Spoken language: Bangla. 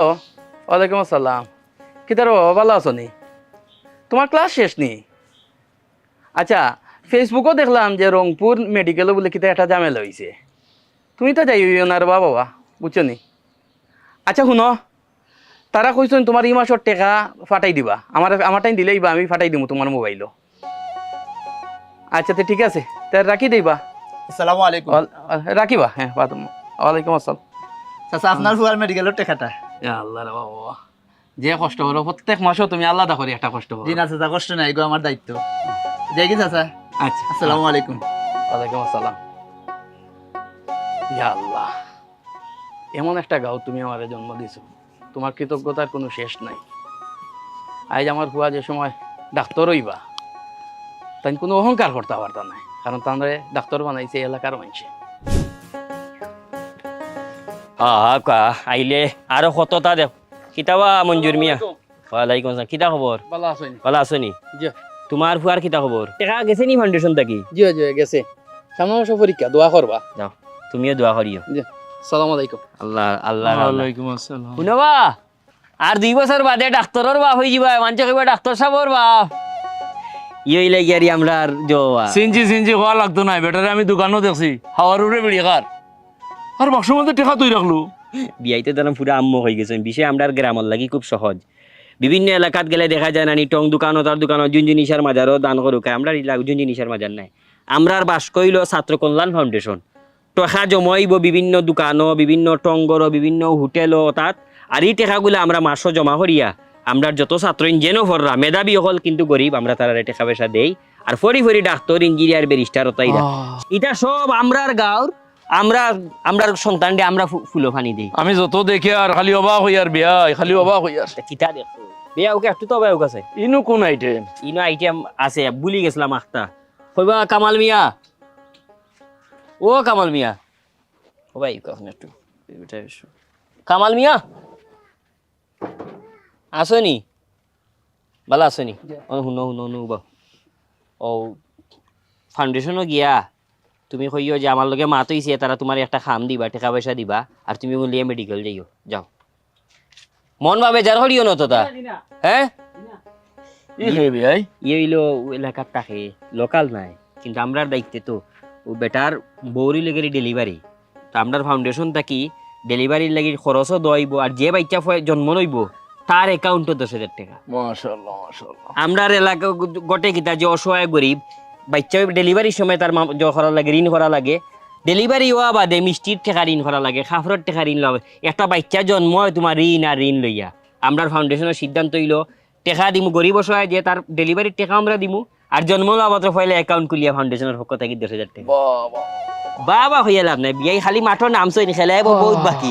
ও ওয়ালাইকুম আসসালাম। কিতার ভালো আছো নি? তোমার ক্লাস শেষ নি? আচ্ছা, ফেসবুকও দেখলাম যে রংপুর মেডিকেলও বলে কিতা একটা ঝামেলা হয়েছে। তুমি তো যাইও না রে বাবা, বুঝছো নি? আচ্ছা শুনো, তারা কইছেন তোমার এই মাসের টাকা ফাটাই দিবা। আমার টাইম দিলেই বা আমি ফাটাই দিব তোমার মোবাইলও। আচ্ছা তো ঠিক আছে, তাই রাখি দিবা। আসসালামু আলাইকুম। রাখিবা, হ্যাঁ ওয়ালাইকুম আসসালাম। চাচা আপনার ফুয়ার মেডিকেলের টাকাটা। ইয়া আল্লাহ রে বাবা, যে কষ্ট করো প্রত্যেক মাসেও তুমি আলাদা করে একটা কষ্ট করো। জি না চাচা, কষ্ট নাই গো, আমার দায়িত্ব। যাই কি চাচা? আচ্ছা, আসসালামু আলাইকুম। ওয়ালাইকুম আসসালাম। ইয়া আল্লাহ, এমন একটা গাঁও তুমি আমারে জন্ম দিছো, তোমার কৃতজ্ঞতার কোনো শেষ নাই। আজ আমার ফুয়া যে সময় ডাক্তার হইবা, তাই কোনো অহংকার করতে পারতা নাই, কারণ তাহলে ডাক্তার বানাইছে এই এলাকার মানুষে। কা আইলে আরো কতটা দেখ কিতাবা মঞ্জুর মিয়া। ওয়ালাইকুম আসসালাম, কিতা খবর? ভালো আছো? ভালো আছো নি? জি তোমার ফুয়ার কিতা খবর? টাকা গেছে নি ফাউন্ডেশন থাকি? জি জি গেছে, সামনে মাসে পরীক্ষা, দোয়া করবা। যাও, তুমিও দোয়া করিও। জি, সালাম আলাইকুম। আল্লাহ আল্লাহ ওয়ালাইকুম আসসালাম। শুনবা, আর 2 বছর বাদে ডাক্তারের বাপ হয়ে যাবা, মানুষ কইবা ডাক্তার সাহেবের বাপ। ইয়ে লাগি আর আমরা আর জোয়া সিনজি হওয়া লাগতো না, বেটারে আমি দোকানও দেখছি হাওয়ার উপরে বেরিয়ে খার আর বাক্সর মধ্যে টেকা তুই রাখলো। বিয়াইতে ধরুন পুরা আম্ম হয়ে গেছে। বিষয় আমরা গ্রামের লাগি খুব সহজ। বিভিন্ন এলাকাত গেলে দেখা যায় নানি টং দোকানও তার দোকানও জুঞ্জুনিশার মাজারও দান করুক, আমরা জুঞ্জুনিশার মাজার নাই। আমরা আর বাস কইল ছাত্র কল্যাণ ফাউন্ডেশন। টাকা জমাইব বিভিন্ন দোকানও, বিভিন্ন টঙ্গরও, বিভিন্ন হোটেলও তাত। আর এই টাকাগুলো আমরা মাসও জমা করিয়া আমরা যত ছাত্র ইঞ্জিনিয়ার ফররা মেধাবী হল কিন্তু গরিব, আমরা তারা টাকা পয়সা দেই। আর ফরি ফরি ডাক্তার ইঞ্জিনিয়ার ব্যারিস্টার ওটাইরা এটা সব আমরার গাঁর আমরা সন্তানকে আমরা ফুলো ফানি দিই। আমি যত দেখে আর খালি অবাক হই আর বিয়া খালি অবাক হই আর কিতা দেখো বেয়া ওকে একটু তো বেয়া আছে ইনো কোন আইটেম ইনো আইটেম আছে ভুলি গেছিলাম আখটা কইবা কামাল মিয়া। ও কামাল মিয়া, ও ভাই কখন একটু কামাল মিয়া আসনি? ভালো আসনি? শুনো শুনো শুনো বা ও ফাউন্ডেশনও গিয়া তুমি কইও যে আমার লগে মাত হইছে, তারা তোমার একটা খাম দিবা, টাকা পয়সা দিবা, আর তুমি বলিয়ে মেডিকেল যাইও। যাও মন ভাবে যার হরিও নত তা হ্যাঁ ইয়ে হইলো এলাকার টাকে লোকাল নাই, কিন্তু আমরার দায়িত্বে তো ও বেটার বৌরি লেগে ডেলিভারি। তো আমরার ফাউন্ডেশন থাকি ডেলিভারির লাগি খরচও দইব, আর যে বাচ্চা জন্ম লইব তার অ্যাকাউন্টে 10,000 টাকা। মাশাআল্লাহ মাশাআল্লাহ। আমরার এলাকা গটে কিতা যে অসহায় গরিব বাচ্চা ডেলিভারির সময় তার করা লাগে, ঋণ করা লাগে, ডেলিভারি হওয়া বাদে মিষ্টির টাকা ঋণ করা লাগে, খাফরের টাকা ঋণ লওয়া, একটা বাচ্চা জন্ম হয় তোমার ঋণ আর ঋণ লইয়া। আমরার ফাউন্ডেশনের সিদ্ধান্ত হইল টাকা দিমু গরিব অসহায় যে তার ডেলিভারির টাকা আমরা দিমু, আর জন্ম লওয়া মাত্র ফলে অ্যাকাউন্ট খুলিয়া ফাউন্ডেশনের পক্ষ থেকে 10,000 টাকা। বাবা হইয়া লাভ নাই, বিয়াই খালি মাঠর নামছই খেলাই বহুত বাকি।